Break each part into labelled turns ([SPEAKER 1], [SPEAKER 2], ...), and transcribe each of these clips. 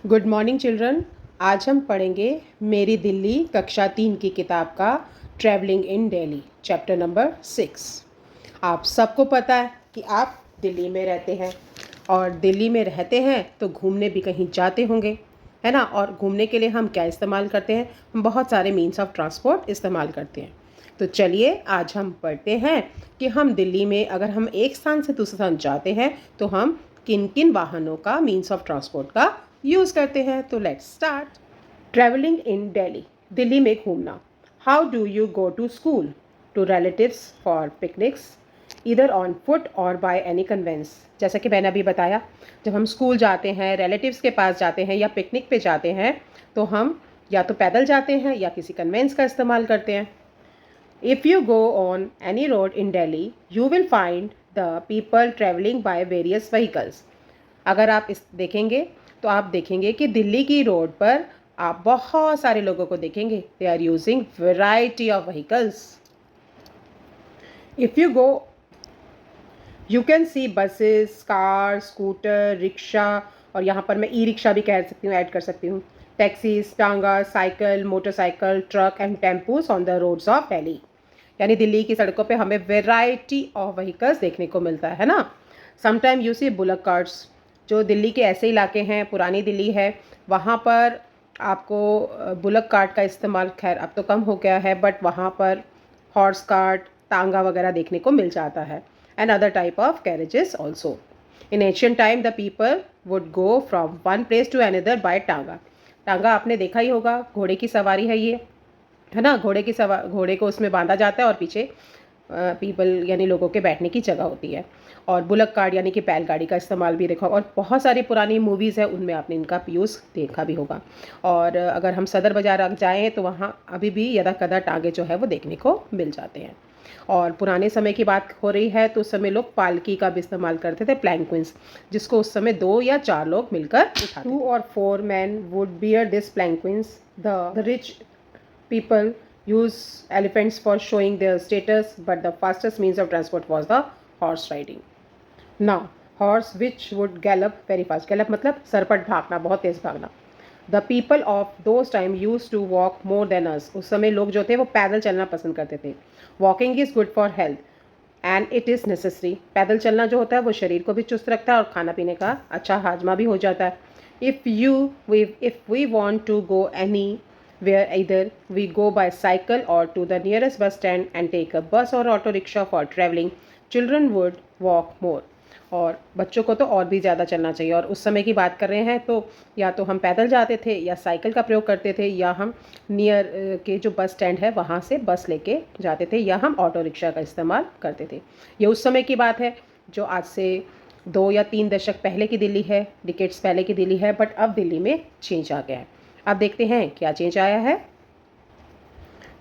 [SPEAKER 1] Good morning children. आज हम पढ़ेंगे मेरी दिल्ली कक्षा 3 की किताब का travelling in Delhi chapter number 6। आप सबको पता है कि आप दिल्ली में रहते हैं और दिल्ली में रहते हैं तो घूमने भी कहीं जाते होंगे, है ना। और घूमने के लिए हम क्या इस्तेमाल करते हैं? हम बहुत सारे मीन्स ऑफ ट्रांसपोर्ट इस्तेमाल करते हैं। तो चलिए आज हम पढ़ते हैं कि हम दिल्ली में अगर हम एक स्थान से दूसरे स्थान जाते हैं तो हम किन किन वाहनों का मीन्स ऑफ ट्रांसपोर्ट का यूज़ करते हैं। तो let's start. Travelling in Delhi, Delhi में घूमना। How do you go to school, to relatives, for picnics, इधर ऑन फुट और बाय एनी कन्वेंस। जैसा कि मैंने अभी बताया, जब हम स्कूल जाते हैं, रिलेटिव्स के पास जाते हैं या पिकनिक पे जाते हैं तो हम या तो पैदल जाते हैं या किसी कन्वेंस का इस्तेमाल करते हैं। If you go on any road in Delhi you will find the people travelling by various vehicles. अगर आप इस देखेंगे तो आप देखेंगे कि दिल्ली की रोड पर आप बहुत सारे लोगों को देखेंगे। They are using variety of vehicles. If you go you can see buses, car, scooter, rickshaw, और यहाँ पर मैं ई रिक्शा भी कह सकती हूँ, ऐड कर सकती हूँ, taxis, tonga, cycle, motorcycle, truck and tempos on the roads of Delhi. यानी दिल्ली की सड़कों पे हमें वेराइटी ऑफ व्हीकल्स देखने को मिलता है ना। Sometime you see bullock carts. जो दिल्ली के ऐसे इलाके हैं, पुरानी दिल्ली है, वहाँ पर आपको बुलक कार्ट का इस्तेमाल खैर अब तो कम हो गया है, बट वहाँ पर हॉर्स कार्ट, टांगा वगैरह देखने को मिल जाता है, and other type of carriages also. In ancient time the people would go from one place to another by tonga. Tonga आपने देखा ही होगा, घोड़े की सवारी है ये, है ना। घोड़े को उसमें बांधा जाता है और पीछे पीपल यानी लोगों के बैठने की जगह होती है। और बुलक कार्ट यानी कि बैलगाड़ी का इस्तेमाल भी देखा, और बहुत सारी पुरानी मूवीज़ है उनमें आपने इनका यूज़ देखा भी होगा। और अगर हम सदर बाज़ार जाएँ तो वहाँ अभी भी यदा कदा टांगे जो है वो देखने को मिल जाते हैं। और पुराने समय की बात हो रही है तो उस समय लोग पालकी का भी इस्तेमाल करते थे, प्लैंक्विंस, जिसको उस समय 2 या 4 लोग मिलकर उठाते। 2 और 4 man would bear this palanquins. The rich people use elephants for showing their status, but the fastest means of transport was the horse riding. Now, horse which would gallop very fast. Gallop मतलब सरपट भागना, बहुत तेज भागना. The people of those time used to walk more than us. उस समय लोग जो थे वो पैदल चलना पसंद करते थे. Walking is good for health and it is necessary. पैदल चलना जो होता है वो शरीर को भी चुस्त रखता है और खाना पीने का अच्छा हाजमा भी हो जाता है. If we want to go any where either we go by cycle or to the nearest bus stand and take a bus or auto rickshaw for traveling, children would walk more. और बच्चों को तो और भी ज़्यादा चलना चाहिए। और उस समय की बात कर रहे हैं तो या तो हम पैदल जाते थे या साइकिल का प्रयोग करते थे, या हम नियर के जो बस स्टैंड है वहाँ से बस लेके जाते थे, या हम ऑटो रिक्शा का इस्तेमाल करते थे। ये उस समय की बात है जो आज से 2 या 3 दशक पहले की दिल्ली है, डिकेड्स पहले की दिल्ली है, बट अब दिल्ली में चेंज आ गया है। अब देखते हैं क्या चेंज आया है।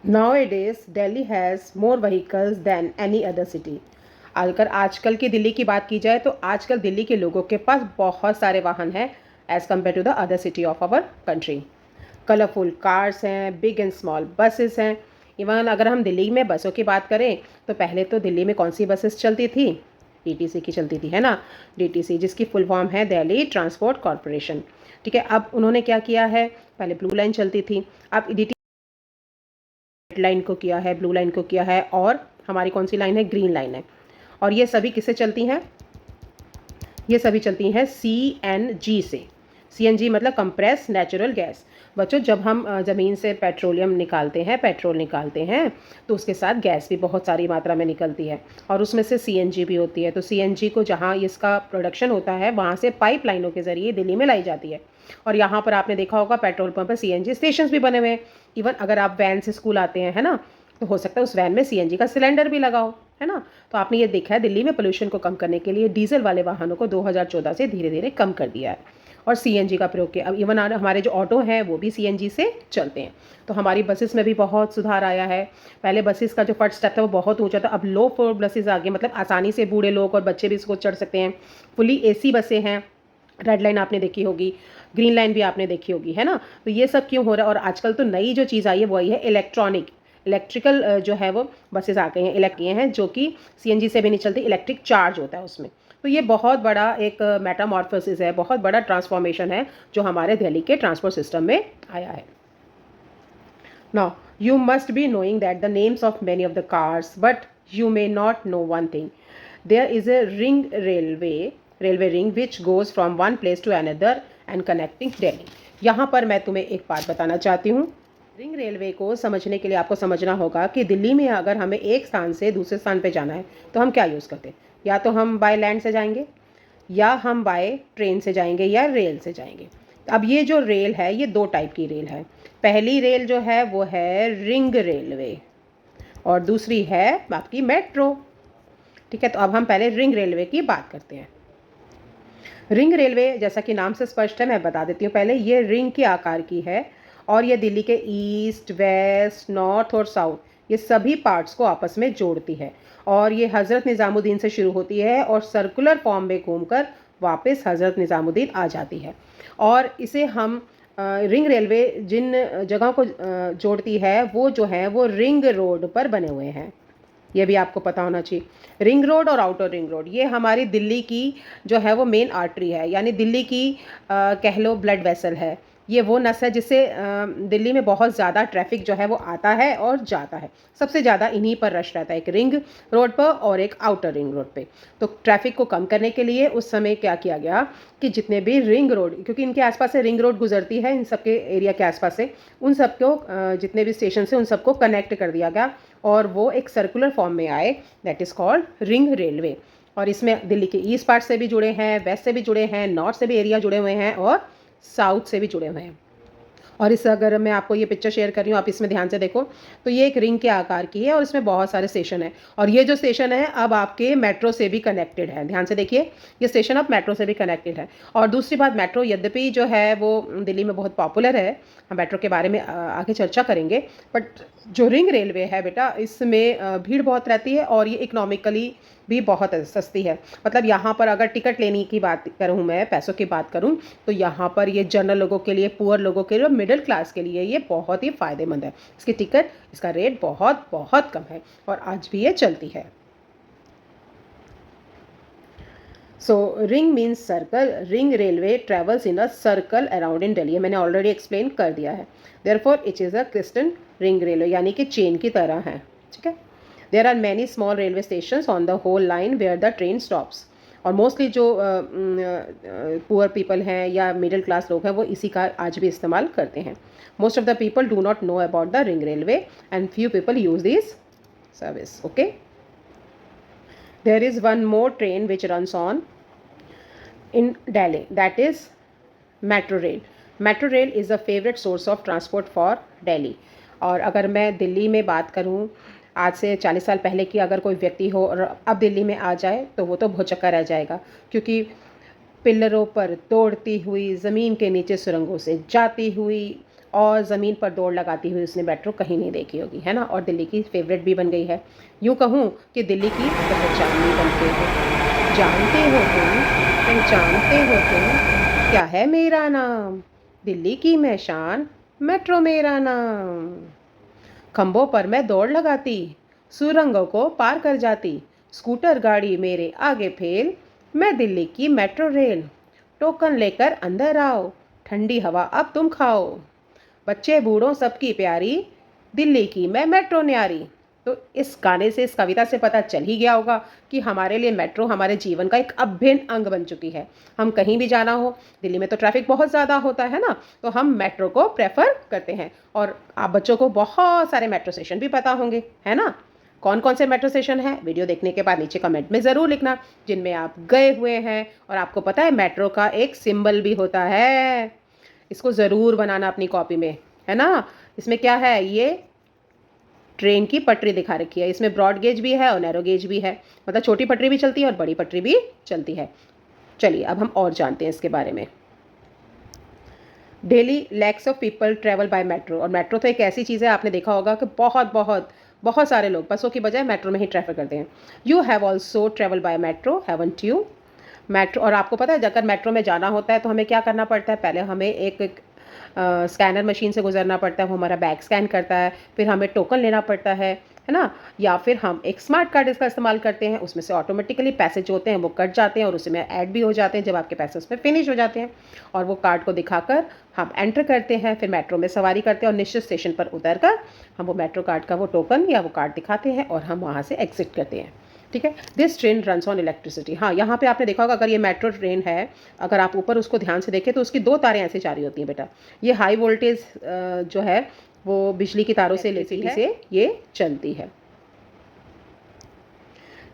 [SPEAKER 1] Nowadays Delhi has more vehicles than any other city. अगर आजकल की दिल्ली की बात की जाए तो आजकल दिल्ली के लोगों के पास बहुत सारे वाहन हैं as compare to the other city of our country. Colourful cars हैं, बिग एंड स्मॉल बसेस हैं। इवन अगर हम दिल्ली में बसों की बात करें तो पहले तो दिल्ली में कौन सी बसेस चलती थी? डीटीसी की चलती थी, है ना। डीटीसी जिसकी फुल फॉर्म है दिल्ली ट्रांसपोर्ट कॉरपोरेशन। ठीक है, अब उन्होंने क्या किया है, पहले ब्लू लाइन चलती थी, अब डी लाइन को किया है, ब्लू लाइन को किया है, और हमारी कौन सी लाइन है? ग्रीन लाइन है। और ये सभी किससे चलती हैं? ये सभी चलती हैं CNG से। CNG मतलब कंप्रेस नेचुरल गैस। बच्चों, जब हम ज़मीन से पेट्रोल निकालते हैं तो उसके साथ गैस भी बहुत सारी मात्रा में निकलती है, और उसमें से CNG भी होती है। तो CNG को जहाँ इसका प्रोडक्शन होता है वहाँ से पाइप लाइनों के ज़रिए दिल्ली में लाई जाती है। और यहाँ पर आपने देखा होगा पेट्रोल पंप पर CNG स्टेशन भी बने हुए हैं। इवन अगर आप वैन से स्कूल आते हैं, है ना, तो हो सकता है उस वैन में CNG का सिलेंडर भी लगा हो, है ना। तो आपने ये देखा है दिल्ली में पोल्यूशन को कम करने के लिए डीजल वाले वाहनों को 2014 से धीरे धीरे कम कर दिया है और CNG का प्रयोग किया। अब इवन हमारे जो ऑटो हैं वो भी CNG से चलते हैं। तो हमारी बसेस में भी बहुत सुधार आया है। पहले बसेस का जो फर्स्ट स्टेप था वो बहुत ऊंचा था, अब लो फ्लोर बसेस आ गई, मतलब आसानी से बूढ़े लोग और बच्चे भी इसको चढ़ सकते हैं। फुली AC बसें हैं। रेड लाइन आपने देखी होगी, ग्रीन लाइन भी आपने देखी होगी, है ना। तो ये सब क्यों हो रहा है? और आजकल तो नई जो चीज़ आई है वो आई है इलेक्ट्रिकल जो है वो बसेस आ गई हैं, इलेक्ट्रिक हैं, जो कि CNG से भी नहीं चलती, इलेक्ट्रिक चार्ज होता है उसमें। तो ये बहुत बड़ा एक मेटामॉर्फोसिस है, बहुत बड़ा ट्रांसफॉर्मेशन है जो हमारे दिल्ली के ट्रांसपोर्ट सिस्टम में आया है। Now, you must be knowing that the names of many of the cars, but you may not know one thing. There is a railway ring which goes from one place to another and connecting Delhi. यहाँ पर मैं तुम्हें एक बात बताना चाहती हूँ। Ring railway को समझने के लिए आपको समझना होगा कि दिल्ली में अगर हमें एक स्थान से दूसरे स्थान पे जाना है तो हम क्या यूज़ करते हैं। या तो हम बाय लैंड से जाएंगे, या हम बाय ट्रेन से जाएंगे, या रेल से जाएंगे। अब ये जो रेल है ये दो टाइप की रेल है। पहली रेल जो है वो है रिंग रेलवे और दूसरी है आपकी मेट्रो। ठीक है, तो अब हम पहले रिंग रेलवे की बात करते हैं। रिंग रेलवे जैसा कि नाम से स्पष्ट है, मैं बता देती हूँ पहले, ये रिंग के आकार की है और ये दिल्ली के ईस्ट, वेस्ट, नॉर्थ और साउथ ये सभी पार्ट्स को आपस में जोड़ती है। और ये हज़रत निज़ामुद्दीन से शुरू होती है और सर्कुलर फॉर्म में घूमकर वापस हज़रत निज़ामुद्दीन आ जाती है। और इसे हम रिंग रेलवे जिन जगहों को जोड़ती है वो जो है वो रिंग रोड पर बने हुए हैं। ये भी आपको पता होना चाहिए। रिंग रोड और आउटर रिंग रोड ये हमारी दिल्ली की जो है वो मेन आर्टरी है, यानी दिल्ली की कह लो ब्लड वेसल है। ये वो नस है जिससे दिल्ली में बहुत ज़्यादा ट्रैफिक जो है वो आता है और जाता है। सबसे ज़्यादा इन्हीं पर रश रहता है, एक रिंग रोड पर और एक आउटर रिंग रोड पे। तो ट्रैफिक को कम करने के लिए उस समय क्या किया गया कि जितने भी रिंग रोड, क्योंकि इनके आसपास से रिंग रोड गुजरती है इन सबके एरिया के आसपास से, उन सबको जितने भी स्टेशन से उन सबको कनेक्ट कर दिया गया और वो एक सर्कुलर फॉर्म में आए, that is called ring railway. और इसमें दिल्ली के ईस्ट पार्ट से भी जुड़े हैं, वेस्ट से भी जुड़े हैं, नॉर्थ से भी एरिया जुड़े हुए हैं और साउथ से भी जुड़े हुए हैं। और इस अगर मैं आपको ये पिक्चर शेयर कर रही हूँ, आप इसमें ध्यान से देखो तो ये एक रिंग के आकार की है और इसमें बहुत सारे स्टेशन हैं। और ये जो स्टेशन है अब आपके मेट्रो से भी कनेक्टेड है। ध्यान से देखिए, ये स्टेशन अब मेट्रो से भी कनेक्टेड है। और दूसरी बात, मेट्रो यद्यपि जो है वो दिल्ली में बहुत पॉपुलर है, हम मेट्रो के बारे में आगे चर्चा करेंगे, बट जो रिंग रेलवे है बेटा इसमें भीड़ बहुत रहती है और ये इकोनॉमिकली भी बहुत सस्ती है। मतलब यहाँ पर अगर टिकट लेने की बात करूँ, मैं पैसों की बात करूँ, तो यहाँ पर ये जनरल लोगों के लिए, पुअर लोगों के लिए, मिडिल क्लास के लिए ये बहुत ही फ़ायदेमंद है। इसकी टिकट, इसका रेट बहुत बहुत कम है और आज भी ये चलती है। So ring means circle. Ring railway travels in a circle around in Delhi, मैंने ऑलरेडी एक्सप्लेन कर दिया है। Therefore it is a christen ring railway, यानी कि चेन की तरह है। ठीक है, there are many small railway station on the whole line where the train stops. और मोस्टली जो पुअर पीपल हैं या मिडिल क्लास लोग हैं वो इसी का आज भी इस्तेमाल करते हैं। Most of the people do not know about the ring railway and few people use this service. Okay, there is one more train which runs on in Delhi, that is metro rail. Metro rail is a favorite source of transport for Delhi. और अगर मैं दिल्ली में बात करूँ आज से 40 साल पहले की, अगर कोई व्यक्ति हो और अब दिल्ली में आ जाए तो वो तो भौचक्का रह जाएगा, क्योंकि पिल्लरों पर दौड़ती हुई, ज़मीन के नीचे सुरंगों से जाती हुई और ज़मीन पर दौड़ लगाती हुई उसने मेट्रो कहीं नहीं देखी होगी, है ना। और दिल्ली की फेवरेट भी बन गई है। यूँ कहूँ कि दिल्ली की पहचान भी बन गई है। जानते हो तुम, पहचानते हो तुम, क्या है मेरा नाम, दिल्ली की मैं शान, मेट्रो मेरा नाम। खंभों पर मैं दौड़ लगाती, सुरंगों को पार कर जाती, स्कूटर गाड़ी मेरे आगे फेल, मैं दिल्ली की मेट्रो रेल। टोकन लेकर अंदर आओ, ठंडी हवा अब तुम खाओ, बच्चे बूढ़ों सबकी प्यारी, दिल्ली की मैं मेट्रो न्यारी। तो इस गाने से, इस कविता से पता चल ही गया होगा कि हमारे लिए मेट्रो हमारे जीवन का एक अभिन्न अंग बन चुकी है। हम कहीं भी जाना हो, दिल्ली में तो ट्रैफिक बहुत ज़्यादा होता है ना, तो हम मेट्रो को प्रेफर करते हैं। और आप बच्चों को बहुत सारे मेट्रो स्टेशन भी पता होंगे, है ना। कौन कौन से मेट्रो स्टेशन हैं, वीडियो देखने के बाद नीचे कमेंट में ज़रूर लिखना जिनमें आप गए हुए हैं। और आपको पता है मेट्रो का एक सिंबल भी होता है, इसको ज़रूर बनाना अपनी कॉपी में, है ना। इसमें क्या है, ये ट्रेन की पटरी दिखा रखी है। इसमें ब्रॉड गेज भी है और नैरो गेज भी है, मतलब छोटी पटरी भी चलती है और बड़ी पटरी भी चलती है। चलिए अब हम और जानते हैं इसके बारे में। Daily lakhs of people travel by metro. और मेट्रो तो एक ऐसी चीज़ है, आपने देखा होगा कि बहुत बहुत बहुत सारे लोग बसों की बजाय मेट्रो में ही ट्रैवल करते हैं। You have also travel by metro, haven't you. Metro, और आपको पता है अगर मेट्रो में जाना होता है तो हमें क्या करना पड़ता है, पहले हमें एक स्कैनर मशीन से गुजरना पड़ता है, वो हमारा बैग स्कैन करता है, फिर हमें टोकन लेना पड़ता है, है ना। या फिर हम एक स्मार्ट कार्ड इसका इस्तेमाल करते हैं, उसमें से ऑटोमेटिकली पैसे जो होते हैं वो कट जाते हैं और उसमें ऐड भी हो जाते हैं जब आपके पैसे उसमें फिनिश हो जाते हैं। और वो कार्ड को दिखाकर हम एंटर करते हैं, फिर मेट्रो में सवारी करते हैं और निश्चित स्टेशन पर उतर कर हम वो मेट्रो कार्ड का वो टोकन या वो कार्ड दिखाते हैं और हम वहाँ से एग्जिट करते हैं। ठीक है, this train runs on electricity. हाँ, यहाँ पे आपने देखा होगा, अगर ये मेट्रो ट्रेन है, अगर आप ऊपर उसको ध्यान से देखें तो उसकी 2 तारें ऐसे जा रही होती हैं बेटा। ये हाई वोल्टेज जो है वो बिजली की तारों से इलेक्ट्रिसिटी से ये चलती है।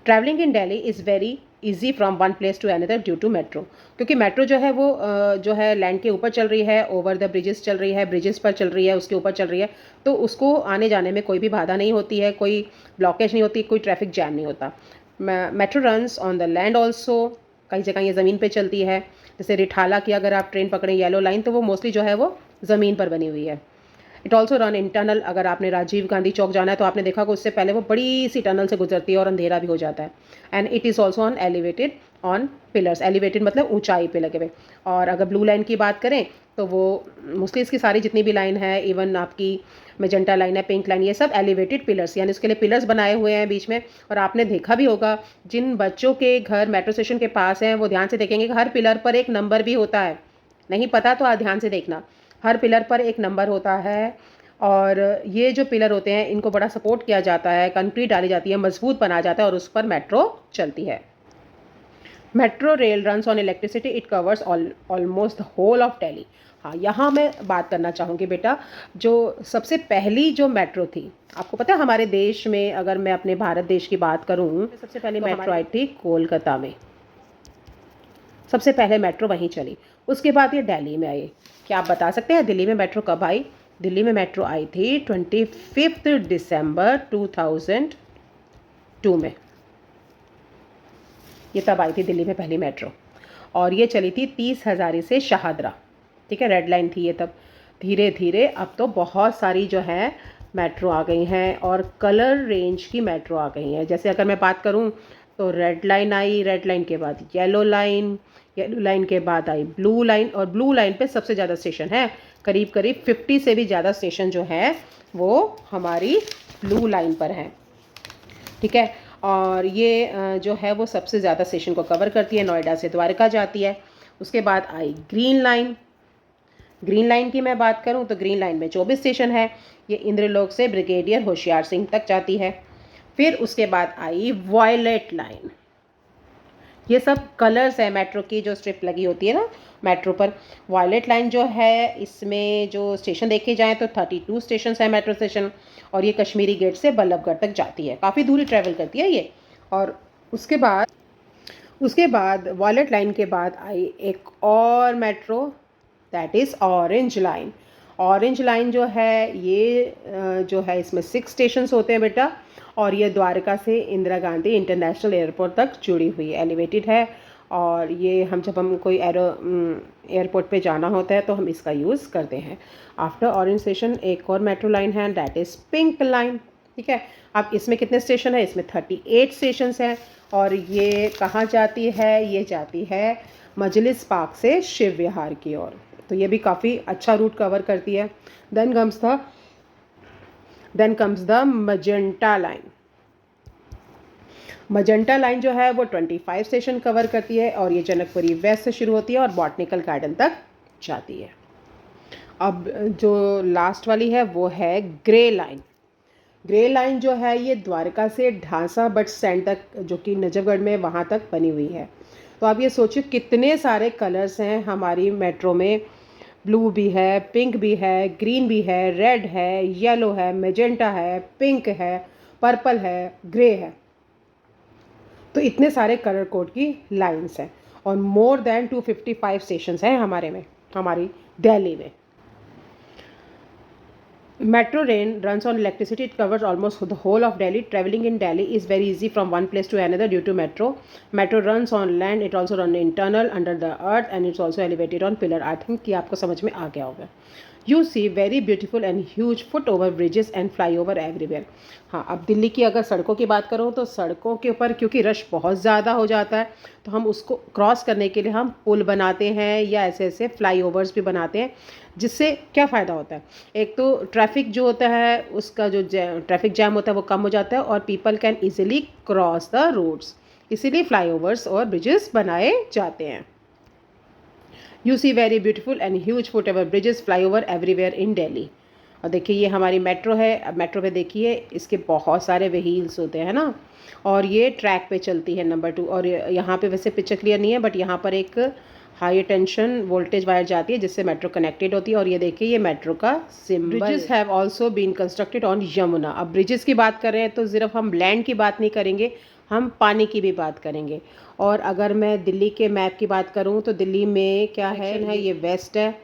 [SPEAKER 1] Travelling in Delhi is very easy from one place to another due to metro, क्योंकि मेट्रो जो है वो जो है लैंड के ऊपर चल रही है, ओवर द ब्रिजेस चल रही है, ब्रिजेस पर चल रही है, उसके ऊपर चल रही है, तो उसको आने जाने में कोई भी बाधा नहीं होती है, कोई ब्लॉकेज नहीं होती, कोई ट्रैफिक जैम नहीं होता। Metro runs on the land also, कई जगह ये ज़मीन पे चलती है। जैसे रिठाला की अगर आप ट्रेन पकड़ें येलो लाइन, तो वो मोस्टली जो है वो ज़मीन पर बनी हुई है। It also run in tunnel, अगर आपने राजीव गांधी चौक जाना है तो आपने देखा कि उससे पहले वो बड़ी सी टनल से गुजरती है और अंधेरा भी हो जाता है। And it is also on elevated on pillars, elevated मतलब ऊंचाई पे लगे हुए। और अगर ब्लू लाइन की बात करें तो वो मोस्टली इसकी सारी जितनी भी लाइन है, इवन आपकी मेजेंटा लाइन है, पिंक लाइन, ये सब एलिवेटेड पिलर्स, यानी उसके लिए पिलर्स बनाए हुए हैं बीच में। और आपने देखा भी होगा, जिन बच्चों के घर मेट्रो स्टेशन के पास हैं वो ध्यान से देखेंगे कि हर पिलर पर एक नंबर भी होता है। नहीं पता तो ध्यान से देखना, हर पिलर पर एक नंबर होता है। और ये जो पिलर होते हैं इनको बड़ा सपोर्ट किया जाता है, कंक्रीट डाली जाती है, मजबूत बनाया जाता है और उस पर मेट्रो चलती है। Metro rail runs on electricity, it covers almost the whole of Delhi. हाँ, यहाँ मैं बात करना चाहूँगी बेटा, जो सबसे पहली जो मेट्रो थी, आपको पता है हमारे देश में, अगर मैं अपने भारत देश की बात करूँ, सबसे पहले तो मेट्रो आई थी कोलकाता में, सबसे पहले मेट्रो वहीं चली। उसके बाद ये दिल्ली में आई। क्या आप बता सकते हैं दिल्ली में मेट्रो कब आई? दिल्ली में मेट्रो आई थी 25 दिसंबर 2002 में। ये तब आई थी दिल्ली में पहली मेट्रो, और ये चली थी 30 हज़ारी से शाहदरा। ठीक है, रेड लाइन थी ये तब। धीरे धीरे अब तो बहुत सारी जो है मेट्रो आ गई हैं और कलर रेंज की मेट्रो आ गई हैं। जैसे अगर मैं बात करूं तो रेड लाइन आई, रेड लाइन के बाद येलो लाइन, येलो लाइन के बाद आई ब्लू लाइन, और ब्लू लाइन पे सबसे ज़्यादा स्टेशन है, करीब करीब 50 से भी ज़्यादा स्टेशन जो है वो हमारी ब्लू लाइन पर हैं। ठीक है, और ये जो है वो सबसे ज़्यादा स्टेशन को कवर करती है, नोएडा से द्वारका जाती है। उसके बाद आई ग्रीन लाइन। ग्रीन लाइन की मैं बात करूं तो ग्रीन लाइन में 24 स्टेशन है, ये इंद्रलोक से ब्रिगेडियर होशियार सिंह तक जाती है। फिर उसके बाद आई वॉयलेट लाइन। ये सब कलर्स है मेट्रो की, जो स्ट्रिप लगी होती है ना मेट्रो पर। वॉयलेट लाइन जो है, इसमें जो स्टेशन देखे जाएँ तो 32 स्टेशन है मेट्रो स्टेशन, और ये कश्मीरी गेट से बल्लभगढ़ तक जाती है, काफ़ी दूरी ट्रैवल करती है ये। और उसके बाद वॉयलेट लाइन के बाद आई एक और metro, that is orange line. Orange line जो है ये जो है इसमें 6 स्टेशंस होते हैं बेटा, और ये द्वारका से इंदिरा गांधी इंटरनेशनल एयरपोर्ट तक जुड़ी हुई है, एलिवेटेड है। और ये जब हम कोई एयरपोर्ट पे जाना होता है तो हम इसका यूज़ करते हैं। आफ्टर ऑरेंज स्टेशन एक और मेट्रो लाइन है, दैट इज़ पिंक लाइन। ठीक है, अब इसमें कितने स्टेशन है? इसमें 38 स्टेशंस हैं, और ये कहाँ जाती है? ये जाती है मजलिस पार्क से शिव विहार की ओर। तो ये भी काफ़ी अच्छा रूट कवर करती है। Then comes the magenta line. Magenta line जो है वो 25 स्टेशन कवर करती है, और ये जनकपुरी वेस्ट से शुरू होती है और बॉटनिकल गार्डन तक जाती है। अब जो लास्ट वाली है वो है ग्रे लाइन। ग्रे लाइन जो है ये द्वारका से ढांसा बस स्टैंड तक, जो कि नजफगढ़ में, वहाँ तक बनी हुई है। तो आप ये सोचिए कितने सारे कलर्स हैं हमारी मेट्रो में। ब्लू भी है, पिंक भी है, ग्रीन भी है, रेड है, येलो है, मेजेंटा है, पिंक है, पर्पल है, ग्रे है। तो इतने सारे कलर कोड की लाइंस हैं, और मोर देन 255 स्टेशंस हैं हमारी दिल्ली में। Metro rail runs on electricity. It covers almost the whole of Delhi. Traveling in Delhi is very easy from one place to another due to metro. Metro runs on land. It also runs in tunnel under the earth, and it's also elevated on pillar. I think कि आपको समझ में आ गया होगा। You see very beautiful and huge foot over bridges and flyover everywhere. हाँ, अब दिल्ली की अगर सड़कों की बात करूँ तो सड़कों के ऊपर क्योंकि रश बहुत ज़्यादा हो जाता है, तो हम उसको क्रॉस करने के लिए हम पुल बनाते हैं या ऐसे ऐसे फ्लाई ओवर्स भी बनाते हैं। जिससे क्या फ़ायदा होता है, एक तो ट्रैफिक जो होता है उसका जो ट्रैफिक जैम होता है वो कम हो जाता है और people can easily cross the roads, इसीलिए फ्लाई ओवर्स और ब्रिजेस बनाए जाते हैं। You see very beautiful and huge foot over bridges flyover everywhere in Delhi. और देखिए ये हमारी मेट्रो है। अब मेट्रो पे देखिए इसके बहुत सारे व्हील्स होते हैं ना, और ये ट्रैक पे चलती है नंबर 2। और यहाँ पे वैसे पिक्चर क्लियर नहीं है, बट यहाँ पर एक हाई टेंशन वोल्टेज वायर जाती है जिससे मेट्रो कनेक्टेड होती है। और ये देखिए ये मेट्रो का symbol. Bridges have also been constructed on Yamuna. अब ब्रिजेस की बात कर रहे हैं तो सिर्फ हम लैंड की बात नहीं करेंगे, हम पानी की भी बात करेंगे। और अगर मैं दिल्ली के मैप की बात करूं तो दिल्ली में क्या है, ये वेस्ट है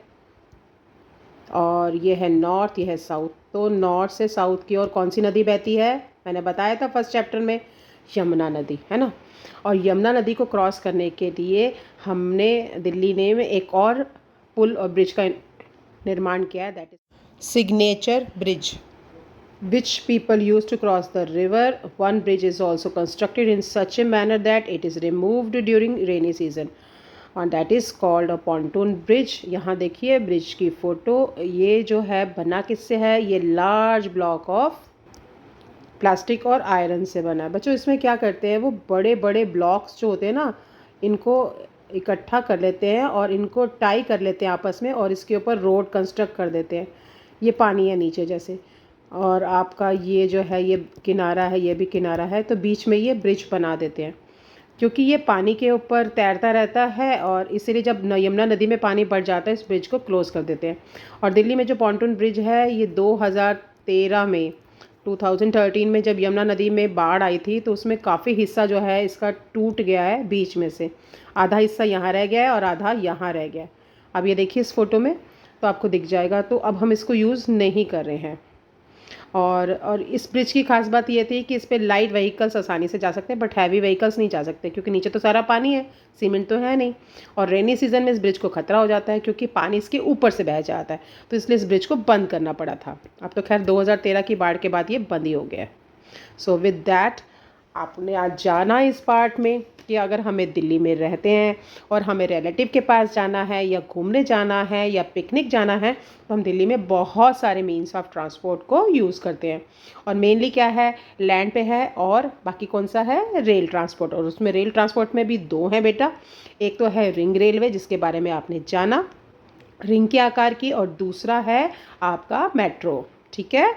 [SPEAKER 1] और ये है नॉर्थ, ये है साउथ। तो नॉर्थ से साउथ की ओर कौन सी नदी बहती है, मैंने बताया था फर्स्ट चैप्टर में, यमुना नदी है ना। और यमुना नदी को क्रॉस करने के लिए हमने दिल्ली ने में एक और पुल और ब्रिज का निर्माण किया है, that is signature bridge, which people use to cross the river. One bridge is also constructed in such a manner that it is removed during rainy season and that is called a pontoon bridge. यहाँ देखिए bridge की photo, ये जो है बना किससे है, ये लार्ज ब्लॉक ऑफ प्लास्टिक और आयरन से बना है। बच्चों इसमें क्या करते हैं, वो बड़े बड़े ब्लॉक्स जो होते हैं ना, इनको इकट्ठा कर लेते हैं और इनको टाई कर लेते हैं आपस में और इसके ऊपर रोड कंस्ट्रक्ट कर देते हैं। ये पानी है नीचे जैसे, और आपका ये जो है ये किनारा है, ये भी किनारा है, तो बीच में ये ब्रिज बना देते हैं क्योंकि ये पानी के ऊपर तैरता रहता है और इसीलिए जब यमुना नदी में पानी बढ़ जाता है इस ब्रिज को क्लोज़ कर देते हैं। और दिल्ली में जो पॉन्टून ब्रिज है ये 2013 में 2013 में जब यमुना नदी में बाढ़ आई थी तो उसमें काफ़ी हिस्सा जो है इसका टूट गया है बीच में से, आधा हिस्सा यहाँ रह गया है और आधा यहाँ रह गया है। अब ये देखिए इस फोटो में तो आपको दिख जाएगा। तो अब हम इसको यूज़ नहीं कर रहे हैं। और इस ब्रिज की खास बात ये थी कि इस पर लाइट व्हीकल्स आसानी से जा सकते हैं बट हैवी व्हीकल्स नहीं जा सकते क्योंकि नीचे तो सारा पानी है, सीमेंट तो है नहीं। और रेनी सीजन में इस ब्रिज को खतरा हो जाता है क्योंकि पानी इसके ऊपर से बह जाता है, तो इसलिए इस ब्रिज को बंद करना पड़ा था। अब तो खैर 2013 की बाढ़ के बाद ये बंद ही हो गया है। सो विद दैट आपने आज जाना इस पार्ट में कि अगर हमें दिल्ली में रहते हैं और हमें रिलेटिव के पास जाना है या घूमने जाना है या पिकनिक जाना है तो हम दिल्ली में बहुत सारे मीन्स ऑफ ट्रांसपोर्ट को यूज़ करते हैं। और मेनली क्या है, लैंड पे है और बाकी कौन सा है, रेल ट्रांसपोर्ट। और उसमें रेल ट्रांसपोर्ट में भी दो हैं बेटा, एक तो है रिंग रेलवे जिसके बारे में आपने जाना, रिंग के आकार की, और दूसरा है आपका मेट्रो। ठीक है।